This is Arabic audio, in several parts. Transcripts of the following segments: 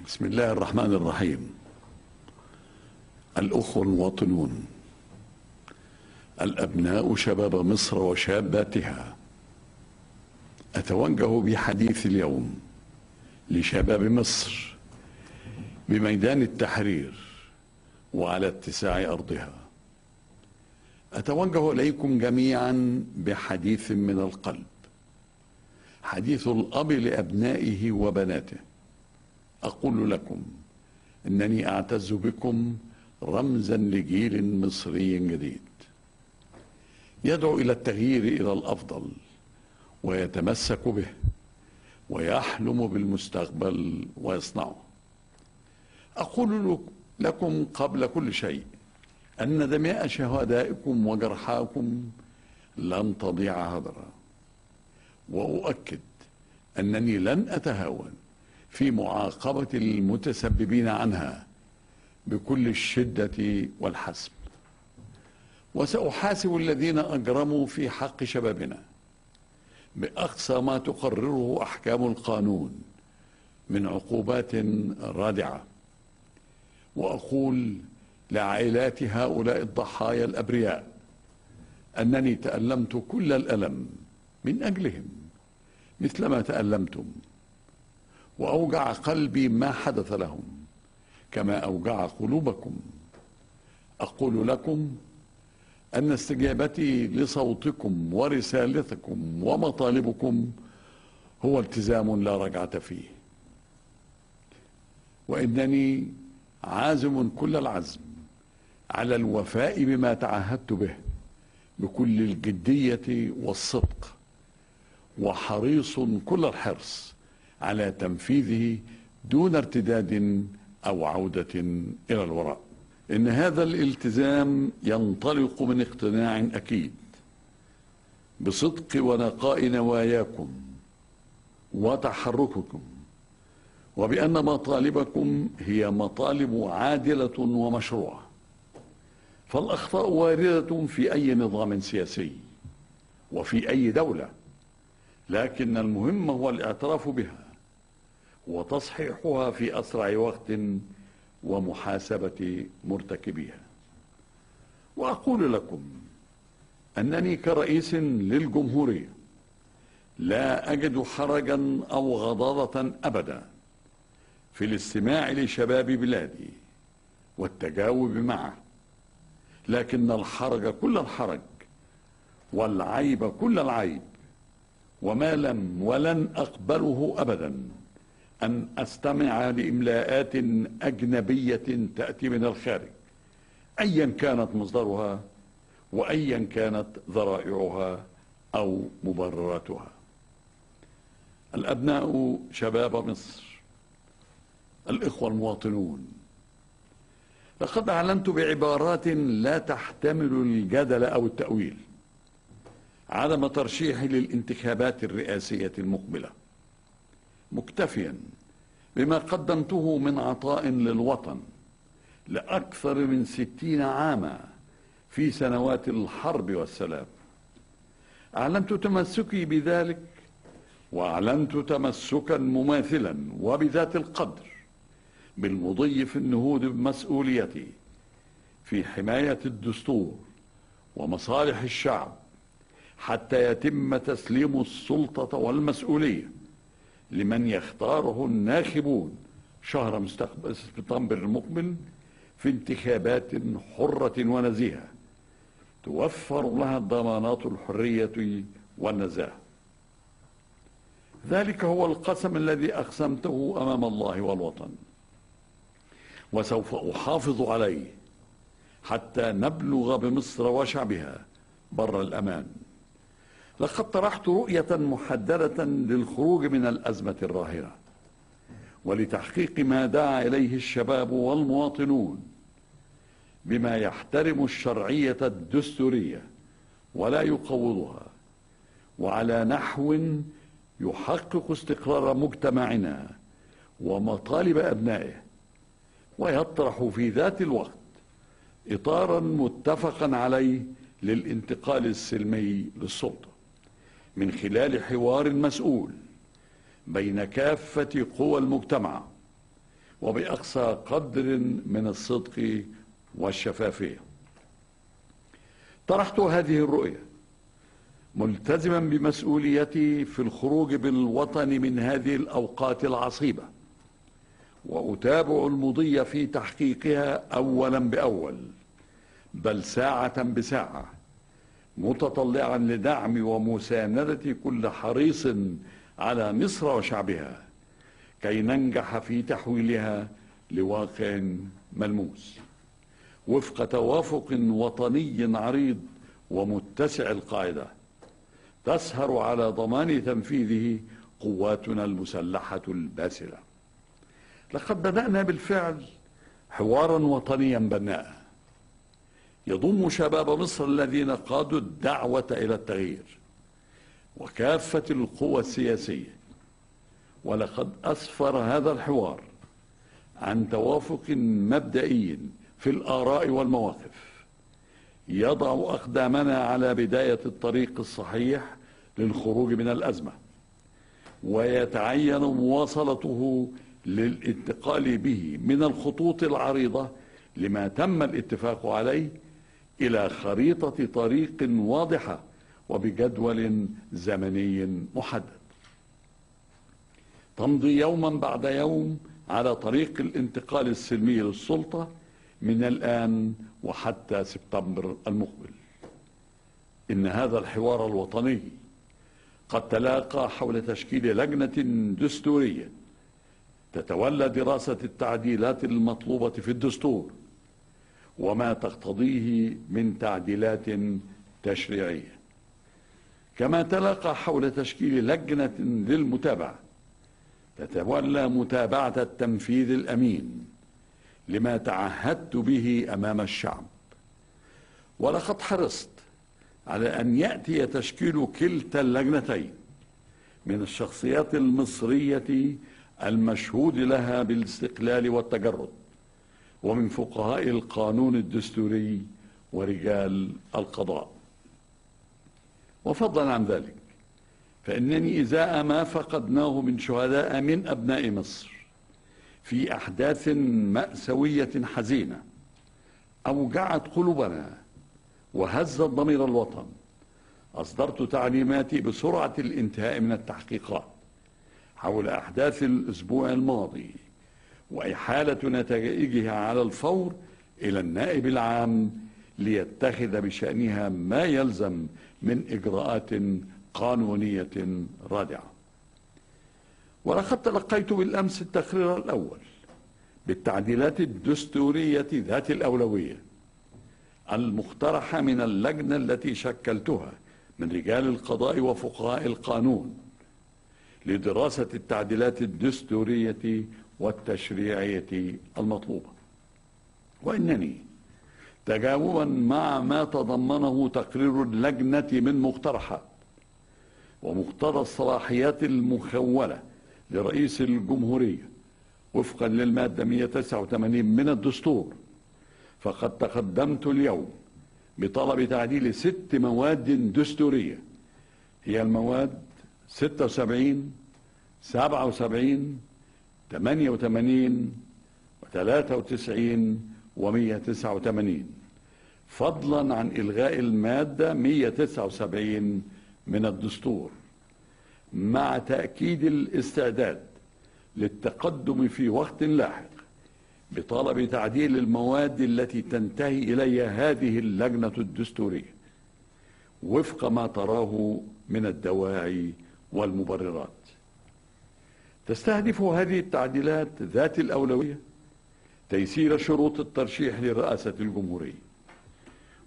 بسم الله الرحمن الرحيم. الأخوة المواطنون، الأبناء شباب مصر وشاباتها، أتوجه بحديث اليوم لشباب مصر بميدان التحرير وعلى اتساع أرضها. أتوجه إليكم جميعا بحديث من القلب، حديث الأب لأبنائه وبناته. أقول لكم إنني أعتز بكم رمزا لجيل مصري جديد يدعو إلى التغيير إلى الأفضل ويتمسك به ويحلم بالمستقبل ويصنعه. أقول لكم قبل كل شيء أن دماء شهدائكم وجرحاكم لن تضيع هدرا، وأؤكد أنني لن أتهاون في معاقبة المتسببين عنها بكل الشدة والحسم، وسأحاسب الذين أجرموا في حق شبابنا بأقصى ما تقرره أحكام القانون من عقوبات رادعة. وأقول لعائلات هؤلاء الضحايا الأبرياء أنني تألمت كل الألم من أجلهم مثلما تألمتم، وأوجع قلبي ما حدث لهم كما أوجع قلوبكم. أقول لكم أن استجابتي لصوتكم ورسالتكم ومطالبكم هو التزام لا رجعة فيه، وإنني عازم كل العزم على الوفاء بما تعهدت به بكل الجدية والصدق، وحريص كل الحرص على تنفيذه دون ارتداد أو عودة إلى الوراء. إن هذا الالتزام ينطلق من اقتناع أكيد بصدق ونقاء نواياكم وتحرككم، وبأن مطالبكم هي مطالب عادلة ومشروعة. فالأخطاء واردة في أي نظام سياسي وفي أي دولة، لكن المهم هو الاعتراف بها وتصحيحها في أسرع وقت ومحاسبة مرتكبيها. وأقول لكم أنني كرئيس للجمهورية لا أجد حرجا أو غضاضة أبدا في الاستماع لشباب بلادي والتجاوب معه، لكن الحرج كل الحرج والعيب كل العيب، وما لم ولن أقبله أبدا أن أستمع لإملاءات أجنبية تأتي من الخارج أيا كانت مصدرها وأيا كانت ذرائعها أو مبرراتها. الأبناء شباب مصر، الإخوة المواطنون، لقد أعلنت بعبارات لا تحتمل الجدل أو التأويل عدم ترشيحي للانتخابات الرئاسية المقبلة، مكتفيا بما قدمته من عطاء للوطن لأكثر من 60 عاما في سنوات الحرب والسلام. أعلنت تمسكي بذلك، وأعلنت تمسكا مماثلا وبذات القدر بالمضي في النهوض بمسؤوليتي في حماية الدستور ومصالح الشعب حتى يتم تسليم السلطة والمسؤولية لمن يختاره الناخبون شهر سبتمبر المقبل في انتخابات حرة ونزيهة توفر لها الضمانات الحرية والنزاهة. ذلك هو القسم الذي أقسمته أمام الله والوطن، وسوف أحافظ عليه حتى نبلغ بمصر وشعبها بر الأمان. لقد طرحت رؤية محددة للخروج من الأزمة الراهنة ولتحقيق ما دعا إليه الشباب والمواطنون بما يحترم الشرعية الدستورية ولا يقوضها، وعلى نحو يحقق استقرار مجتمعنا ومطالب أبنائه، ويطرح في ذات الوقت إطارا متفقا عليه للانتقال السلمي للسلطة من خلال حوار مسؤول بين كافة قوى المجتمع وبأقصى قدر من الصدق والشفافية. طرحت هذه الرؤية ملتزما بمسؤوليتي في الخروج بالوطن من هذه الأوقات العصيبة، وأتابع المضي في تحقيقها أولا بأول، بل ساعة بساعة، متطلعا لدعم ومساندة كل حريص على مصر وشعبها كي ننجح في تحويلها لواقع ملموس وفق توافق وطني عريض ومتسع القاعدة تسهر على ضمان تنفيذه قواتنا المسلحة الباسلة. لقد بدأنا بالفعل حوارا وطنيا بناء يضم شباب مصر الذين قادوا الدعوة إلى التغيير وكافة القوى السياسية، ولقد أسفر هذا الحوار عن توافق مبدئي في الآراء والمواقف يضع أقدامنا على بداية الطريق الصحيح للخروج من الأزمة، ويتعين مواصلته للانتقال به من الخطوط العريضة لما تم الاتفاق عليه إلى خريطة طريق واضحة وبجدول زمني محدد تمضي يوما بعد يوم على طريق الانتقال السلمي للسلطة من الآن وحتى سبتمبر المقبل. إن هذا الحوار الوطني قد تلاقى حول تشكيل لجنة دستورية تتولى دراسة التعديلات المطلوبة في الدستور وما تقتضيه من تعديلات تشريعية، كما تلاقى حول تشكيل لجنة للمتابعة تتولى متابعة التنفيذ الأمين لما تعهدت به أمام الشعب. ولقد حرصت على أن يأتي تشكيل كلتا اللجنتين من الشخصيات المصرية المشهود لها بالاستقلال والتجرد، ومن فقهاء القانون الدستوري ورجال القضاء. وفضلا عن ذلك فإنني إزاء ما فقدناه من شهداء من أبناء مصر في أحداث مأساوية حزينة أوجعت قلوبنا وهزت ضمير الوطن، أصدرت تعليماتي بسرعة الانتهاء من التحقيقات حول أحداث الأسبوع الماضي وإحالة نتائجها على الفور إلى النائب العام ليتخذ بشأنها ما يلزم من إجراءات قانونية رادعة. ولقد تلقيت بالأمس التقرير الأول بالتعديلات الدستورية ذات الأولوية المقترحة من اللجنة التي شكلتها من رجال القضاء وفقهاء القانون لدراسة التعديلات الدستورية والتشريعية المطلوبة. وإنني تجاوبا مع ما تضمنه تقرير اللجنة من مقترحات ومقتضى الصلاحيات المخولة لرئيس الجمهورية وفقا للمادة 189 من الدستور، فقد تقدمت اليوم بطلب تعديل 6 مواد دستورية هي المواد 76 77 88 و93 و189، فضلا عن إلغاء المادة 179 من الدستور، مع تأكيد الاستعداد للتقدم في وقت لاحق بطلب تعديل المواد التي تنتهي إلي هذه اللجنة الدستورية وفق ما تراه من الدواعي والمبررات. تستهدف هذه التعديلات ذات الأولوية تيسير شروط الترشيح لرئاسة الجمهورية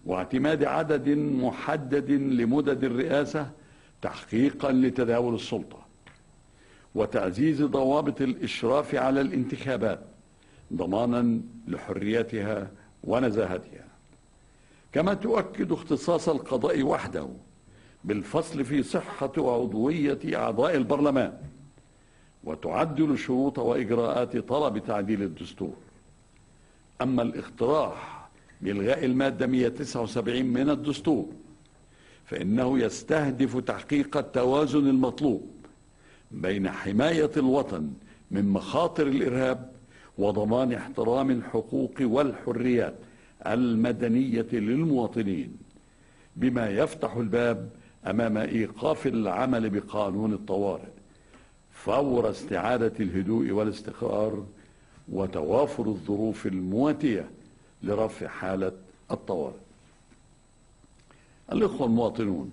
واعتماد عدد محدد لمدد الرئاسة تحقيقا لتداول السلطة، وتعزيز ضوابط الإشراف على الانتخابات ضمانا لحريتها ونزاهتها. كما تؤكد اختصاص القضاء وحده بالفصل في صحة وعضوية أعضاء البرلمان، وتعدل شروط وإجراءات طلب تعديل الدستور. أما الاقتراح بإلغاء المادة 179 من الدستور فإنه يستهدف تحقيق التوازن المطلوب بين حماية الوطن من مخاطر الإرهاب وضمان احترام الحقوق والحريات المدنية للمواطنين، بما يفتح الباب أمام إيقاف العمل بقانون الطوارئ فور استعادة الهدوء والاستقرار وتوافر الظروف المواتية لرفع حالة الطوارئ. الإخوة المواطنون،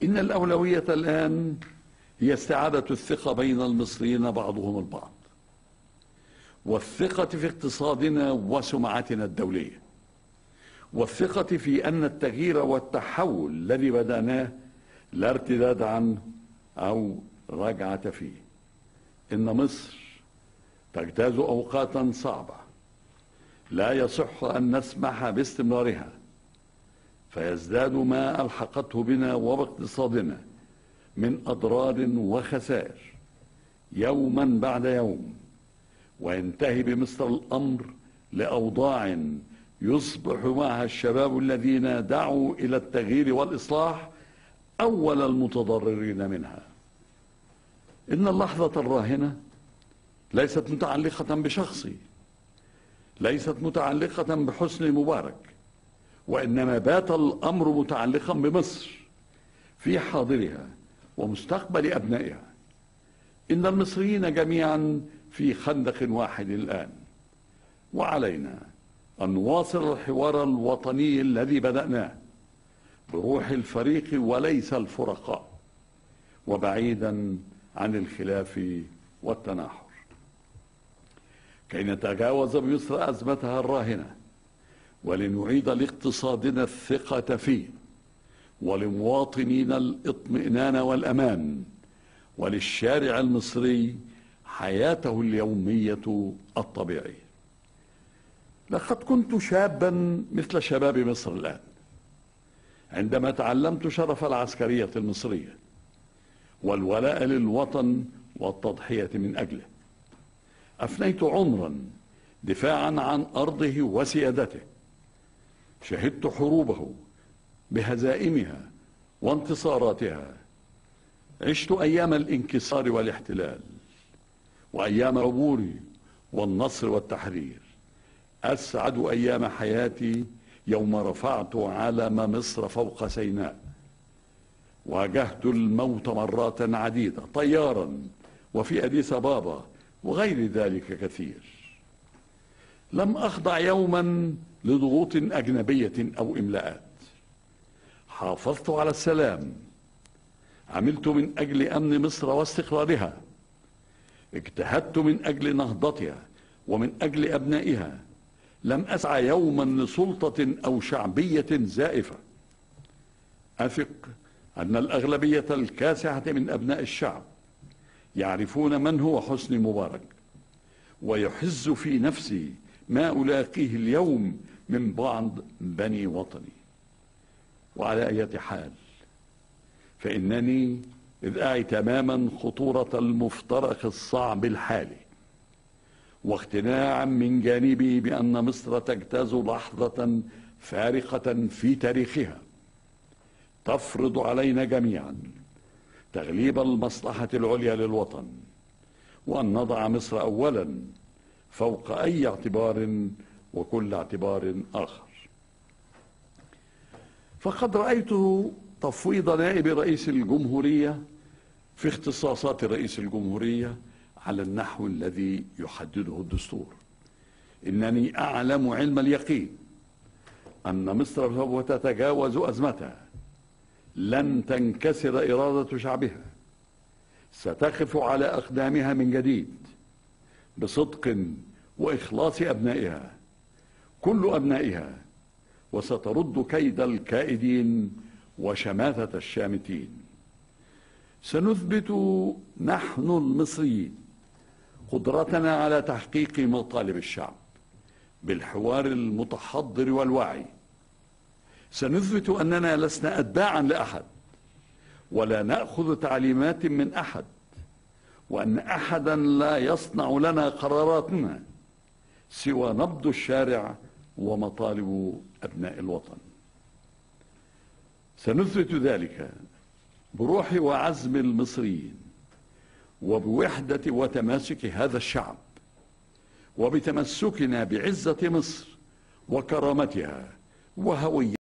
إن الأولوية الآن هي استعادة الثقة بين المصريين بعضهم البعض، والثقة في اقتصادنا وسمعتنا الدولية، والثقة في أن التغيير والتحول الذي بدأناه لا ارتداد عنه أو رجعة فيه. إن مصر تجتاز أوقاتا صعبة لا يصح أن نسمح باستمرارها، فيزداد ما ألحقته بنا وباقتصادنا من أضرار وخسائر يوما بعد يوم، وينتهي بمصر الأمر لأوضاع يصبح معها الشباب الذين دعوا إلى التغيير والإصلاح أول المتضررين منها. إن اللحظة الراهنة ليست متعلقة بشخصي، ليست متعلقة بحسني مبارك، وإنما بات الأمر متعلقا بمصر في حاضرها ومستقبل أبنائها. إن المصريين جميعا في خندق واحد الآن، وعلينا أن نواصل الحوار الوطني الذي بدأناه بروح الفريق وليس الفرقاء، وبعيدا عن الخلاف والتناحر، كي نتجاوز بمصر أزمتها الراهنة، ولنعيد لاقتصادنا الثقة فيه، ولمواطنينا الاطمئنان والأمان، وللشارع المصري حياته اليومية الطبيعية. لقد كنت شابا مثل شباب مصر الآن عندما تعلمت شرف العسكرية المصرية والولاء للوطن والتضحية من أجله. أفنيت عمرا دفاعا عن أرضه وسيادته، شهدت حروبه بهزائمها وانتصاراتها، عشت أيام الانكسار والاحتلال وأيام العبور والنصر والتحرير. أسعد أيام حياتي يوم رفعت علم مصر فوق سيناء، واجهت الموت مرات عديدة طيارا وفي أديس أبابا وغير ذلك كثير. لم أخضع يوما لضغوط أجنبية أو إملاءات، حافظت على السلام، عملت من أجل أمن مصر واستقرارها، اجتهدت من أجل نهضتها ومن أجل أبنائها. لم أسعى يوما لسلطة أو شعبية زائفة. أثق أن الأغلبية الكاسحة من أبناء الشعب يعرفون من هو حسني مبارك، ويحز في نفسي ما ألاقيه اليوم من بعض بني وطني. وعلى أي حال، فإنني إذ أعي تماما خطورة المفترق الصعب الحالي، واقتناعا من جانبي بأن مصر تجتاز لحظة فارقة في تاريخها تفرض علينا جميعا تغليب المصلحة العليا للوطن، وأن نضع مصر أولا فوق أي اعتبار وكل اعتبار آخر. فقد رأيت تفويض نائب رئيس الجمهورية في اختصاصات رئيس الجمهورية على النحو الذي يحدده الدستور. إنني أعلم علم اليقين أن مصر سوف تتجاوز أزمتها، لن تنكسر إرادة شعبها، ستقف على أقدامها من جديد بصدق وإخلاص أبنائها، كل أبنائها، وسترد كيد الكائدين وشماتة الشامتين. سنثبت نحن المصريين قدرتنا على تحقيق مطالب الشعب بالحوار المتحضر والواعي. سنثبت أننا لسنا أتباعا لأحد ولا نأخذ تعليمات من أحد، وأن أحدا لا يصنع لنا قراراتنا سوى نبض الشارع ومطالب أبناء الوطن. سنثبت ذلك بروح وعزم المصريين وبوحدة وتماسك هذا الشعب، وبتمسكنا بعزة مصر وكرامتها وهويتها.